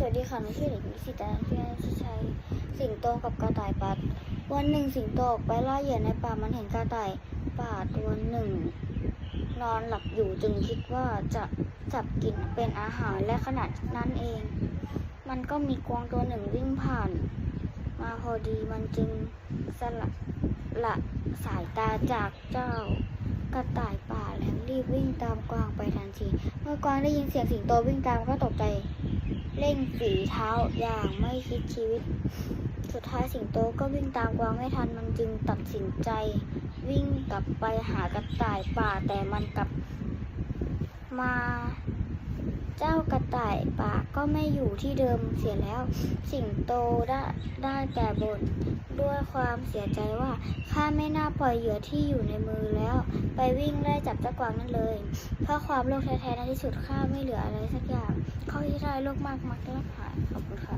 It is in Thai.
สวัสดีค่ะหนูชื่อเด็กหญิงสิตาเพียรชิชัยสิงโตกับกระต่ายป่าวันหนึ่งสิงโตออกไปล่าเหยื่อในป่ามันเห็นกระต่ายป่าตัวหนึ่งนอนหลับอยู่จึงคิดว่าจะจับกินเป็นอาหารและขณะนั้นเองมันก็มีกวางตัวหนึ่งวิ่งผ่านมาพอดีมันจึงสละสายตาจากเจ้ากระต่ายป่าแล้วรีบวิ่งตามกวางไปทันทีเมื่อกวางได้ยินเสียงสิงโตวิ่งตามก็ตกใจเร่งฝีเท้าอย่างไม่คิดชีวิตสุดท้ายสิงโตก็วิ่งตามกวางไม่ทันมันจึงตัดสินใจวิ่งกลับไปหากระต่ายป่าแต่มันกลับมาเจ้ากระต่ายป่าก็ไม่อยู่ที่เดิมเสียแล้วสิงโตได้แต่บ่นด้วยความเสียใจว่าข้าไม่น่าปล่อยเหยื่อที่อยู่ในมือแล้วไปวิ่งไล่จับเจ้ากวางนั่นเลยเพราะความโลภแท้ๆในที่สุดข้าไม่เหลืออะไรสักอย่างเขาที่ได้โลภมากมักจะรับหายขอบคุณค่ะ